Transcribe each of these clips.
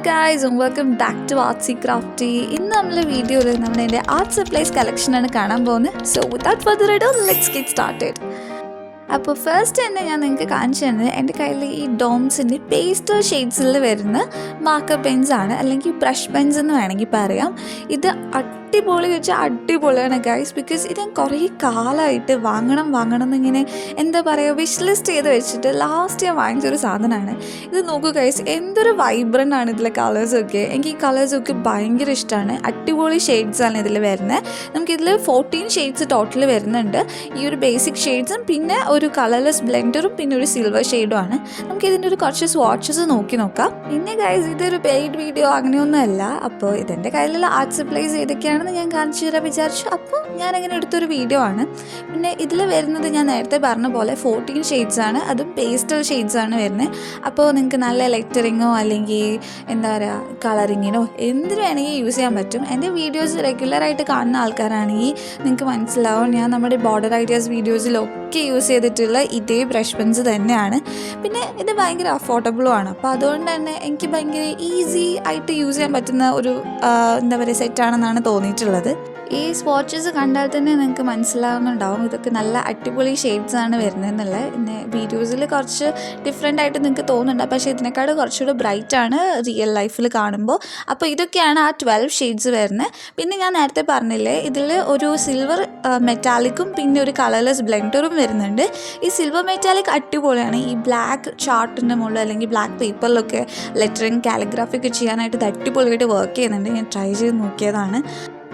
guys and welcome back to Artsy Crafty. In our video, we will art supplies collection. So without further ado, let's get started. അപ്പോൾ first തന്നെ ഞാൻ നിങ്ങൾക്ക് കാണിച്ചു തന്നത് എൻ്റെ കയ്യിൽ ഈ ഡോംസിൻ്റെ പേസ്റ്റൽ ഷെയ്ഡ്സിൽ വരുന്ന മാർക്കർ പെൻസ് ആണ്, അല്ലെങ്കിൽ ബ്രഷ് പെൻസ് എന്ന് വേണമെങ്കിൽ പറയാം. ഇത് അടിപൊളി വെച്ചാൽ അടിപൊളിയാണ് ഗൈസ്. ബിക്കോസ് ഇത് ഞാൻ കുറേ കാലമായിട്ട് വാങ്ങണം എന്നിങ്ങനെ എന്താ പറയുക വിഷ് ലിസ്റ്റ് ചെയ്ത് വെച്ചിട്ട് ലാസ്റ്റ് ഞാൻ വാങ്ങിച്ചൊരു സാധനമാണ്. ഇത് നോക്കൂ ഗൈസ്, എന്തൊരു വൈബ്രൻ്റ് ആണ് ഇതിലെ കളേഴ്സൊക്കെ. എനിക്ക് ഈ കളേഴ്സൊക്കെ ഭയങ്കര ഇഷ്ടമാണ്. അടിപൊളി ഷെയ്ഡ്സാണ് ഇതിൽ വരുന്നത്. നമുക്കിതിൽ 14 ഷെയ്ഡ്സ് ടോട്ടൽ വരുന്നുണ്ട്. ഈ ഒരു ബേസിക് ഷെയ്ഡ്സും പിന്നെ ഒരു കളർലെസ് ബ്ലെൻഡറും പിന്നെ ഒരു സിൽവർ ഷെയ്ഡും ആണ്. നമുക്ക് ഇതിൻ്റെ ഒരു കുറച്ച് സ്വാട്സസ് നോക്കാം. പിന്നെ ഗൈസ്, ഇതൊരു പെയ്ഡ് വീഡിയോ അങ്ങനെയൊന്നും അല്ല. അപ്പോൾ ഇതിൻ്റെ കയ്യിലുള്ള ആർട്ട് സപ്ലൈസ് ഏതൊക്കെയാണെന്ന് ഞാൻ കാണിച്ചു തരാൻ വിചാരിച്ചു. അപ്പോൾ ഞാനങ്ങനെ എടുത്തൊരു വീഡിയോ ആണ്. പിന്നെ ഇതിൽ വരുന്നത് ഞാൻ നേരത്തെ പറഞ്ഞ പോലെ 14 ഷെയ്ഡ്സ് ആണ്, അതും പേസ്റ്റൽ ഷെയ്ഡ്സ് ആണ് വരുന്നത്. അപ്പോൾ നിങ്ങൾക്ക് നല്ല ലെറ്ററിങ്ങോ അല്ലെങ്കിൽ എന്താ പറയുക കളറിങ്ങിനോ എന്തിനു വേണമെങ്കിൽ യൂസ് ചെയ്യാൻ പറ്റും. എൻ്റെ വീഡിയോസ് റെഗുലറായിട്ട് കാണുന്ന ആൾക്കാരാണെങ്കിൽ നിങ്ങൾക്ക് മനസ്സിലാവും, ഞാൻ നമ്മുടെ ബോർഡർ ഐഡിയാസ് വീഡിയോസിലൊക്കെ യൂസ് ചെയ്തിട്ടുള്ള ഇതേ ബ്രഷ് പെൻസ് തന്നെയാണ്. പിന്നെ ഇത് ഭയങ്കര അഫോർഡബിളും ആണ്. അപ്പോൾ അതുകൊണ്ട് തന്നെ എനിക്ക് ഭയങ്കര ഈസി ആയിട്ട് യൂസ് ചെയ്യാൻ പറ്റുന്ന ഒരു എന്താ പറയുക സെറ്റാണെന്നാണ് തോന്നിയിട്ടുള്ളത്. ഈ സ്വാച്ചസ് കണ്ടാൽ തന്നെ നിങ്ങൾക്ക് മനസ്സിലാവുന്നുണ്ടാവും ഇതൊക്കെ നല്ല അടിപൊളി ഷെയ്ഡ്സ് ആണ് വരുന്നതെന്നുള്ളത്. പിന്നെ വീഡിയോസിൽ കുറച്ച് ഡിഫറെൻ്റ് ആയിട്ട് നിങ്ങൾക്ക് തോന്നുന്നുണ്ട്, പക്ഷേ ഇതിനേക്കാൾ കുറച്ചുകൂടെ ബ്രൈറ്റ് ആണ് റിയൽ ലൈഫിൽ കാണുമ്പോൾ. അപ്പോൾ ഇതൊക്കെയാണ് ആ 12 ഷെയ്ഡ്സ് വരുന്നത്. പിന്നെ ഞാൻ നേരത്തെ പറഞ്ഞില്ലേ, ഇതിൽ ഒരു സിൽവർ മെറ്റാലിക്കും പിന്നെ ഒരു കളർലെസ് ബ്ലെൻഡറും വരുന്നുണ്ട്. ഈ സിൽവർ മെറ്റാലിക് അടിപൊളിയാണ്. ഈ ബ്ലാക്ക് ചാർട്ടിൻ്റെ മുകളിൽ അല്ലെങ്കിൽ ബ്ലാക്ക് പേപ്പറിലൊക്കെ ലെറ്ററിങ് കാലിഗ്രാഫി ഒക്കെ ചെയ്യാനായിട്ട് ഇത് അടിപൊളിയായിട്ട് വർക്ക് ചെയ്യുന്നുണ്ട്. ഞാൻ ട്രൈ ചെയ്ത് നോക്കിയതാണ്.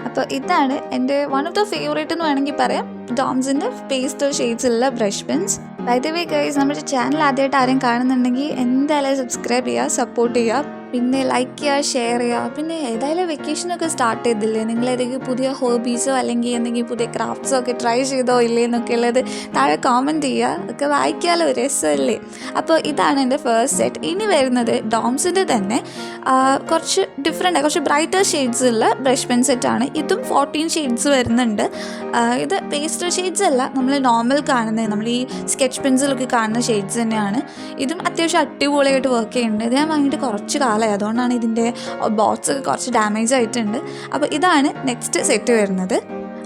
അപ്പോൾ ഇതാണ് എൻ്റെ വൺ ഓഫ് ദ ഫേവറേറ്റ് എന്ന് വേണമെങ്കിൽ പറയാം, ഡോംസിൻ്റെ പേസ്റ്റൽ ഷെയ്ഡ്സിലുള്ള brush pens. By the way guys, നമ്മുടെ ചാനൽ ആദ്യമായിട്ട് ആരെയും കാണുന്നുണ്ടെങ്കിൽ എന്തായാലും സബ്സ്ക്രൈബ് ചെയ്യുക, സപ്പോർട്ട് ചെയ്യുക, പിന്നെ ലൈക്ക് ചെയ്യുക, ഷെയർ ചെയ്യുക. പിന്നെ ഏതായാലും വെക്കേഷനൊക്കെ സ്റ്റാർട്ട് ചെയ്തില്ലേ, നിങ്ങളേതെങ്കിലും പുതിയ ഹോബീസോ അല്ലെങ്കിൽ എന്തെങ്കിലും പുതിയ ക്രാഫ്റ്റ്സോ ഒക്കെ ട്രൈ ചെയ്തോ ഇല്ലേ എന്നൊക്കെ ഉള്ളത് താഴെ കോമൻറ്റ് ചെയ്യുക. ഒക്കെ വായിക്കാമല്ലോ, രസമല്ലേ. അപ്പോൾ ഇതാണ് എൻ്റെ ഫസ്റ്റ് സെറ്റ്. ഇനി വരുന്നത് ഡോംസിൻ്റെ തന്നെ കുറച്ച് ഡിഫറെൻ്റ് കുറച്ച് ബ്രൈറ്റർ ഷെയ്ഡ്സ് ഉള്ള ബ്രഷ് പെൻ സെറ്റാണ്. ഇതും 14 ഷെയ്ഡ്സ് വരുന്നുണ്ട്. ഇത് പേസ്റ്റൽ ഷെയ്ഡ്സ് അല്ല, നമ്മൾ നോർമൽ കാണുന്നത്, നമ്മൾ ഈ സ്കെച്ച് പെൻസിലൊക്കെ കാണുന്ന ഷെയ്ഡ്സ് തന്നെയാണ്. ഇതും അത്യാവശ്യം അടിപൊളിയായിട്ട് വർക്ക് ചെയ്യുന്നുണ്ട്. ഇത് ഞാൻ വാങ്ങിയിട്ട് കുറച്ച് കാലമായി, അതുകൊണ്ടാണ് ഇതിൻ്റെ ബോക്സ് ഒക്കെ കുറച്ച് ഡാമേജ് ആയിട്ടുണ്ട്. അപ്പോൾ ഇതാണ് നെക്സ്റ്റ് സെറ്റ് വരുന്നത്.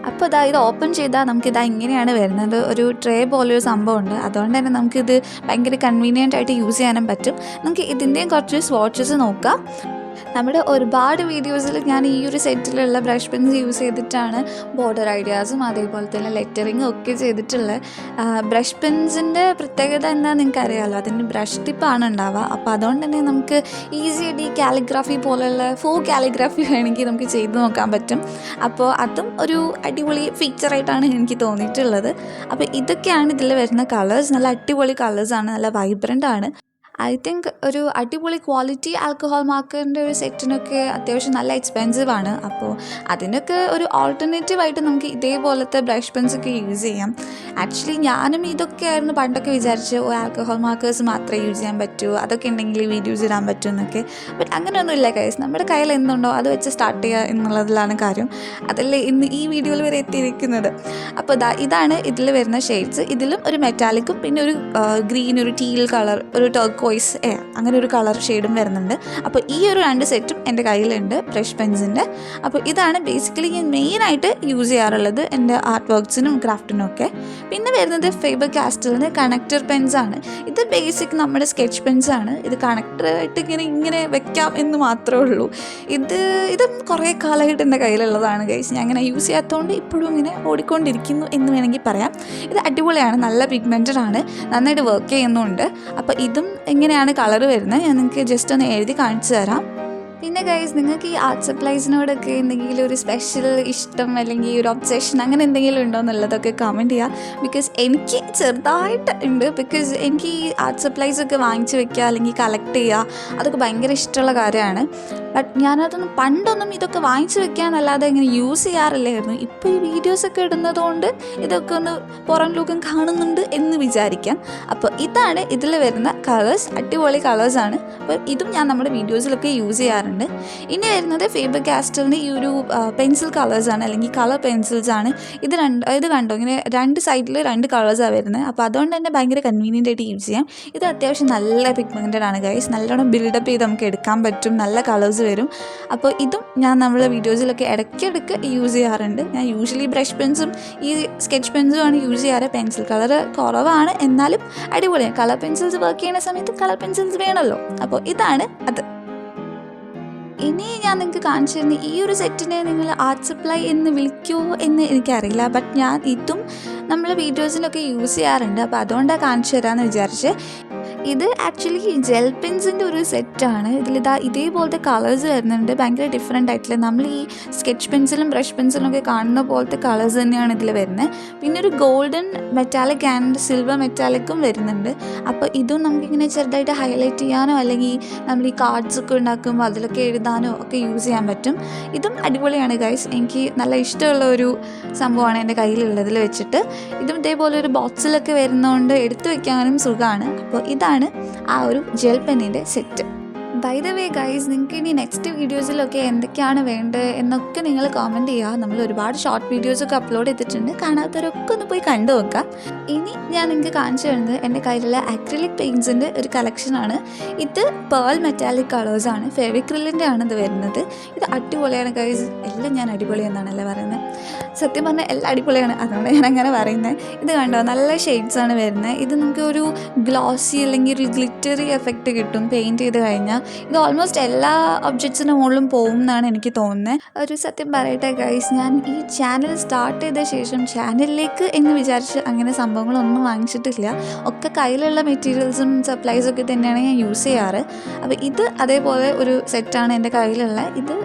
അപ്പോൾ ഇത് ഓപ്പൺ ചെയ്താൽ നമുക്കിതാ ഇങ്ങനെയാണ് വരുന്നത്. ഒരു ട്രേ പോലെയൊരു സംഭവമുണ്ട്. അതുകൊണ്ട് തന്നെ നമുക്കിത് ഭയങ്കര കൺവീനിയൻ്റ് ആയിട്ട് യൂസ് ചെയ്യാനും പറ്റും. നമുക്ക് ഇതിൻ്റെയും കുറച്ച് സ്വാച്ചസ് നോക്കാം. നമ്മുടെ ഒരുപാട് വീഡിയോസിൽ ഞാൻ ഈ ഒരു സെറ്റിലുള്ള ബ്രഷ് പെൻസ് യൂസ് ചെയ്തിട്ടാണ് ബോർഡർ ഐഡിയാസും അതേപോലെ തന്നെ ലെറ്ററിങ്ങും ഒക്കെ ചെയ്തിട്ടുള്ളത്. ബ്രഷ് പെൻസിൻ്റെ പ്രത്യേകത എന്താണെന്ന് നിങ്ങൾക്ക് അറിയാമല്ലോ, അതിൻ്റെ ബ്രഷ് ടിപ്പാണ് ഉണ്ടാവുക. അപ്പോൾ അതുകൊണ്ട് തന്നെ നമുക്ക് ഈസി ആയിട്ട് ഈ കാലിഗ്രാഫി പോലെയുള്ള കാലിഗ്രാഫി വേണമെങ്കിൽ നമുക്ക് ചെയ്ത് നോക്കാൻ പറ്റും. അപ്പോൾ അതും ഒരു അടിപൊളി ഫീച്ചറായിട്ടാണ് എനിക്ക് തോന്നിയിട്ടുള്ളത്. അപ്പോൾ ഇതൊക്കെയാണ് ഇതിൽ വരുന്ന കളേഴ്സ്. നല്ല അടിപൊളി കളേഴ്സാണ്, നല്ല വൈബ്രൻ്റ് ആണ്. ഐ തിങ്ക് ഒരു അടിപൊളി ക്വാളിറ്റി ആൽക്കഹോൾ മാർക്കറിൻ്റെ ഒരു സെറ്റിനൊക്കെ അത്യാവശ്യം നല്ല എക്സ്പെൻസീവ് ആണ്. അപ്പോൾ അതിനൊക്കെ ഒരു ഓൾട്ടർനേറ്റീവായിട്ട് നമുക്ക് ഇതേപോലത്തെ ബ്രഷ് പെൻസൊക്കെ യൂസ് ചെയ്യാം. ആക്ച്വലി ഞാനും ഇതൊക്കെ ആയിരുന്നു പണ്ടൊക്കെ വിചാരിച്ച് ആൽക്കഹോൾ മാർക്കേഴ്സ് മാത്രമേ യൂസ് ചെയ്യാൻ പറ്റൂ, അതൊക്കെ ഉണ്ടെങ്കിൽ വീഡിയോസ് ഇടാൻ പറ്റും എന്നൊക്കെ. ബട്ട് അങ്ങനെയൊന്നുമില്ല ഗൈസ്, നമ്മുടെ കയ്യിൽ എന്തുണ്ടോ അത് വെച്ച് സ്റ്റാർട്ട് ചെയ്യുക എന്നുള്ളതിലാണ് കാര്യം. അതല്ലേ ഇന്ന് ഈ വീഡിയോയിൽ വരെ എത്തിയിരിക്കുന്നത്. അപ്പോൾ ഇതാണ് ഇതിൽ വരുന്ന ഷെയ്ഡ്സ്. ഇതിലും ഒരു മെറ്റാലിക്കും പിന്നെ ഒരു ഗ്രീൻ, ഒരു ടീൽ കളർ, ഒരു ടർക്കോയ്സ് അങ്ങനെ ഒരു കളർ ഷെയ്ഡും വരുന്നുണ്ട്. അപ്പോൾ ഈ ഒരു 2 സെറ്റും എൻ്റെ കയ്യിലുണ്ട് ബ്രഷ് പെൻസിൻ്റെ. അപ്പോൾ ഇതാണ് ബേസിക്കലി ഞാൻ മെയിനായിട്ട് യൂസ് ചെയ്യാറുള്ളത് എൻ്റെ ആർട്ട് വർക്ക്സിനും ക്രാഫ്റ്റിനും ഒക്കെ. പിന്നെ വരുന്നത് ഫേബർ കാസ്റ്റലിൻ്റെ കണക്ടർ പെൻസാണ്. ഇത് ബേസിക് നമ്മുടെ സ്കെച്ച് പെൻസാണ്. ഇത് കണക്ടറായിട്ട് ഇങ്ങനെ വെക്കാം എന്ന് മാത്രമേ ഉള്ളൂ. ഇതും കുറേ കാലമായിട്ട് എൻ്റെ കയ്യിലുള്ളതാണ് ഗൈസ്. ഞാൻ അങ്ങനെ യൂസ് ചെയ്യാത്തതുകൊണ്ട് ഇപ്പോഴും ഇങ്ങനെ ഓടിക്കൊണ്ടിരിക്കുന്നു എന്ന് വേണമെങ്കിൽ പറയാം. ഇത് അടിപൊളിയാണ്, നല്ല പിഗ്മെൻറ്റഡ് ആണ്, നന്നായിട്ട് വർക്ക് ചെയ്യുന്നുണ്ട്. അപ്പോൾ ഇതും എങ്ങനെയാണ് കളർ വരുന്നത് ഞാൻ നിങ്ങൾക്ക് ജസ്റ്റ് ഒന്ന് എഴുതി കാണിച്ചു തരാം. പിന്നെ ഗൈസ്, നിങ്ങൾക്ക് ഈ ആർട്ട് സപ്ലൈസിനോടൊക്കെ എന്തെങ്കിലും ഒരു സ്പെഷ്യൽ ഇഷ്ടം അല്ലെങ്കിൽ ഒരു ഒബ്സെഷൻ അങ്ങനെ എന്തെങ്കിലും ഉണ്ടോ എന്നുള്ളതൊക്കെ കമൻറ്റ് ചെയ്യുക. ബിക്കോസ് എനിക്ക് ചെറുതായിട്ട് ഉണ്ട്. ബിക്കോസ് എനിക്ക് ഈ ആർട്ട് സപ്ലൈസൊക്കെ വാങ്ങിച്ച് വെക്കുക അല്ലെങ്കിൽ കളക്ട് ചെയ്യുക അതൊക്കെ ഭയങ്കര ഇഷ്ടമുള്ള കാര്യമാണ്. ബട്ട് ഞാനതൊന്നും പണ്ടൊന്നും ഇതൊക്കെ വാങ്ങിച്ചു വെക്കാനല്ലാതെ ഇങ്ങനെ യൂസ് ചെയ്യാറില്ലായിരുന്നു. ഇപ്പോൾ ഈ വീഡിയോസൊക്കെ ഇടുന്നതുകൊണ്ട് ഇതൊക്കെ ഒന്ന് പുറം ലോകം കാണുന്നുണ്ട് എന്ന് വിചാരിക്കാം. അപ്പോൾ ഇതാണ് ഇതിൽ വരുന്ന കളേഴ്സ്, അടിപൊളി കളേഴ്സാണ്. അപ്പോൾ ഇതും ഞാൻ നമ്മുടെ വീഡിയോസിലൊക്കെ യൂസ് ചെയ്യാറുണ്ട്. ഇനി വരുന്നത് ഫേബർ കാസ്റ്റലിൻ്റെ ഈ ഒരു പെൻസിൽ കളേഴ്സാണ്, അല്ലെങ്കിൽ കളർ പെൻസിൽസാണ്. ഇത് കണ്ടോ, ഇങ്ങനെ രണ്ട് സൈഡിൽ രണ്ട് കളേഴ്സാണ് വരുന്നത്. അപ്പോൾ അതുകൊണ്ട് തന്നെ ഭയങ്കര കൺവീനിയൻ്റ് ആയിട്ട് യൂസ് ചെയ്യാം. ഇത് അത്യാവശ്യം നല്ല പിഗ്മെൻറ്റഡ് ആണ് ഗൈസ്, നല്ലോണം ബിൽഡപ്പ് ചെയ്ത് നമുക്ക് എടുക്കാൻ പറ്റും, നല്ല കളേഴ്സ് വരും. അപ്പോൾ ഇതും ഞാൻ നമ്മളെ വീഡിയോസിലൊക്കെ ഇടയ്ക്കിടയ്ക്ക് യൂസ് ചെയ്യാറുണ്ട്. ഞാൻ യൂഷ്വലി ബ്രഷ് പെൻസും ഈ സ്കെച്ച് പെൻസുമാണ് യൂസ് ചെയ്യാറ്. പെൻസിൽ കളർ കുറവാണ്, എന്നാലും അടിപൊളിയാണ്. കളർ പെൻസിൽസ് വർക്ക് ചെയ്യുന്ന സമയത്ത് കളർ പെൻസിൽസ് വേണമല്ലോ. അപ്പോൾ ഇതാണ് അത്. ഇനി ഞാൻ നിങ്ങൾക്ക് കാണിച്ചു തരുന്ന ഈ ഒരു സെറ്റിനെ നിങ്ങൾ ആർട്ട് സപ്ലൈ എന്ന് വിളിക്കുമോ എന്ന് എനിക്കറിയില്ല. ബട്ട് ഞാൻ ഇതും നമ്മൾ വീഡിയോസിലൊക്കെ യൂസ് ചെയ്യാറുണ്ട്. അപ്പോൾ അതുകൊണ്ടാണ് കാണിച്ചു തരാമെന്ന് വിചാരിച്ച്. ഇത് ആക്ച്വലി ജെൽ പെൻസിൻ്റെ ഒരു സെറ്റാണ്. ഇതേപോലത്തെ കളേഴ്സ് വരുന്നുണ്ട്, ഭയങ്കര ഡിഫറെൻ്റ് ആയിട്ടുള്ള. നമ്മൾ ഈ സ്കെച്ച് പെൻസിലും ബ്രഷ് പെൻസിലും ഒക്കെ കാണുന്ന പോലത്തെ കളേഴ്സ് തന്നെയാണ് ഇതിൽ വരുന്നത്. പിന്നെ ഒരു ഗോൾഡൻ മെറ്റാലിക് ആൻഡ് സിൽവർ മെറ്റാലിക്കും വരുന്നുണ്ട്. അപ്പോൾ ഇതും നമുക്കിങ്ങനെ ചെറുതായിട്ട് ഹൈലൈറ്റ് ചെയ്യാനോ അല്ലെങ്കിൽ നമ്മൾ ഈ കാർഡ്സൊക്കെ ഉണ്ടാക്കുമ്പോൾ അതിലൊക്കെ എഴുതാനോ ഒക്കെ യൂസ് ചെയ്യാൻ പറ്റും. ഇതും അടിപൊളിയാണ് ഗൈസ്, എനിക്ക് നല്ല ഇഷ്ടമുള്ള ഒരു സംഭവമാണ് എൻ്റെ കയ്യിലുള്ളതിൽ വെച്ചിട്ട്. ഇതും ഇതേപോലെ ഒരു ബോക്സിലൊക്കെ വരുന്നതുകൊണ്ട് എടുത്തു വയ്ക്കാനും സുഖമാണ്. അപ്പോൾ ഇതാണ് ആ ഒരു ജെൽ പെന്നിൻ്റെ set. By the way guys, നിങ്ങൾക്ക് ഇനി നെക്സ്റ്റ് വീഡിയോസിലൊക്കെ എന്തൊക്കെയാണ് വേണ്ടത് എന്നൊക്കെ നിങ്ങൾ കമൻറ്റ് ചെയ്യുക. നമ്മൾ ഒരുപാട് ഷോർട്ട് വീഡിയോസൊക്കെ അപ്ലോഡ് ചെയ്തിട്ടുണ്ട്, കാണാത്തവരൊക്കെ ഒന്ന് പോയി കണ്ടു നോക്കാം. ഇനി ഞാൻ നിങ്ങൾക്ക് കാണിച്ചു തരുന്നത് എൻ്റെ കയ്യിലുള്ള അക്രിലിക് പെയിൻറ്റ്സിൻ്റെ ഒരു കളക്ഷനാണ്. ഇത് പേൾ മെറ്റാലിക് കളേഴ്സാണ്, ഫെവിക്രിലിൻ്റെ ആണ് ഇത് വരുന്നത്. ഇത് അടിപൊളിയാണ് ഗൈസ്, എല്ലാം ഞാൻ അടിപൊളി എന്നാണല്ലേ പറയുന്നത്. സത്യം പറഞ്ഞാൽ എല്ലാം അടിപൊളിയാണ്, അതുകൊണ്ട് ഞാൻ അങ്ങനെ പറയുന്നത്. ഇത് കണ്ടോ, നല്ല ഷെയ്ഡ്സാണ് വരുന്നത്. ഇത് നമുക്ക് ഒരു ഗ്ലോസി അല്ലെങ്കിൽ ഒരു ഗ്ലിറ്ററി എഫക്റ്റ് കിട്ടും പെയിൻറ്റ് ചെയ്ത് കഴിഞ്ഞാൽ. ഇത് ഓൾമോസ്റ്റ് എല്ലാ ഒബ്ജക്ട്സിൻ്റെ മുകളിലും പോകും എന്നാണ് എനിക്ക് തോന്നുന്നത്. ഒരു സത്യം പറയട്ടെ ഗൈസ്, ഞാൻ ഈ ചാനൽ സ്റ്റാർട്ട് ചെയ്ത ശേഷം ചാനലിലേക്ക് എന്ന് വിചാരിച്ച് അങ്ങനെ സംഭവങ്ങളൊന്നും വാങ്ങിച്ചിട്ടില്ല. ഒക്കെ കയ്യിലുള്ള മെറ്റീരിയൽസും സപ്ലൈസും ഒക്കെ തന്നെയാണ് ഞാൻ യൂസ് ചെയ്യാറ്. അപ്പോൾ ഇത് അതേപോലെ ഒരു സെറ്റാണ് എൻ്റെ കയ്യിലുള്ള. ഇത്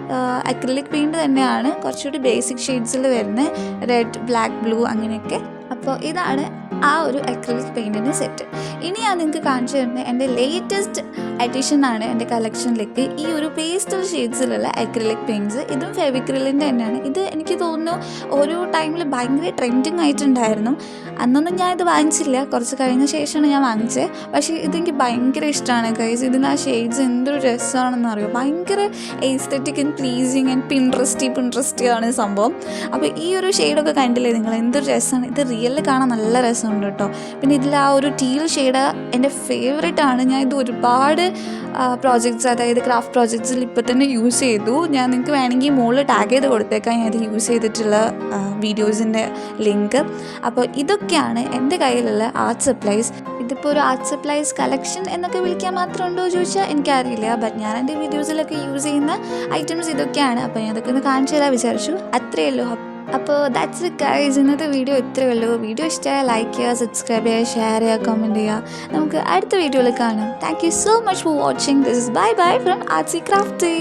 അക്രിലിക് പെയിൻറ്റ് തന്നെയാണ്, കുറച്ചുകൂടി ബേസിക് ഷെയ്ഡ്സിൽ വരുന്നത്, റെഡ്, ബ്ലാക്ക്, ബ്ലൂ അങ്ങനെയൊക്കെ. അപ്പോൾ ഇതാണ് ആ ഒരു അക്രിലിക് പെയിൻറ്റിൻ്റെ സെറ്റ്. ഇനി ഞാൻ നിങ്ങൾക്ക് കാണിച്ചു തരുന്നത് എൻ്റെ ലേറ്റസ്റ്റ് അഡീഷനാണ് എൻ്റെ കളക്ഷനിലേക്ക് ഈ ഒരു പേസ്റ്റൽ ഷെയ്ഡ്സിലുള്ള അക്രിലിക് പെയിൻറ്റ്സ്. ഇതും ഫെവിക്രിലിൻ്റെ തന്നെയാണ്. ഇത് എനിക്ക് തോന്നുന്നു ഒരു ടൈമിൽ ഭയങ്കര ട്രെൻഡിങ് ആയിട്ടുണ്ടായിരുന്നു. അന്നൊന്നും ഞാൻ ഇത് വാങ്ങിച്ചില്ല, കുറച്ച് കഴിഞ്ഞ ശേഷമാണ് ഞാൻ വാങ്ങിച്ചത്. പക്ഷേ ഇതെനിക്ക് ഭയങ്കര ഇഷ്ടമാണ് ഗൈസ്. ഇതിന് ആ ഷെയ്ഡ്സ് എന്തൊരു രസമാണെന്ന് അറിയോ, ഭയങ്കര എസ്തെറ്റിക് ആൻഡ് പ്ലീസിങ് ആൻഡ് പിൻട്രസ്റ്റി ആണ് സംഭവം. അപ്പോൾ ഈ ഒരു ഷെയ്ഡൊക്കെ കണ്ടില്ലേ നിങ്ങൾ, എന്തൊരു രസമാണ്. ഇത് റിയലിൽ കാണാൻ നല്ല രസമുണ്ട് കേട്ടോ. പിന്നെ ഇതിൽ ആ ഒരു ടീൽ ഷെയ്ഡ് എൻ്റെ ഫേവറേറ്റ് ആണ്. ഞാൻ ഇത് ഒരുപാട് പ്രോജക്ട്സ്, അതായത് ക്രാഫ്റ്റ് പ്രോജക്ട്സിൽ ഇപ്പോൾ തന്നെ യൂസ് ചെയ്തു. ഞാൻ നിങ്ങൾക്ക് വേണമെങ്കിൽ മുകളിൽ ടാഗ് ചെയ്ത് കൊടുത്തേക്കാം ഞാൻ ഇത് യൂസ് ചെയ്തിട്ടുള്ള വീഡിയോസിൻ്റെ ലിങ്ക്. അപ്പോൾ ഇതൊക്കെയാണ് എൻ്റെ കയ്യിലുള്ള ആർട്ട് സപ്ലൈസ്. ഇതിപ്പോൾ ഒരു ആർട്ട് സപ്ലൈസ് കളക്ഷൻ എന്നൊക്കെ വിളിക്കാൻ മാത്രം ഉണ്ടോ ചോദിച്ചാൽ എനിക്കറിയില്ല. ബട്ട് ഞാൻ എൻ്റെ വീഡിയോസിലൊക്കെ യൂസ് ചെയ്യുന്ന ഐറ്റംസ് ഇതൊക്കെയാണ്. അപ്പോൾ ഞാൻ ഇതൊക്കെ ഒന്ന് കാണിച്ചു തരാൻ വിചാരിച്ചു, അത്രയേ ഉള്ളൂ. അപ്പോൾ ദാറ്റ്സ് ഇറ്റ് ഗൈസ്, ഇന്നത്തെ വീഡിയോ ഇത്രയേ ഉള്ളൂ. വീഡിയോ ഇഷ്ടമായ ലൈക്ക് ചെയ്യുക, സബ്സ്ക്രൈബ് ചെയ്യുക, ഷെയർ ചെയ്യുക, കമൻറ്റ് ചെയ്യുക. നമുക്ക് അടുത്ത വീഡിയോയിൽ കാണാം. Thank you so much for watching. This is bye bye from Artsy crafty.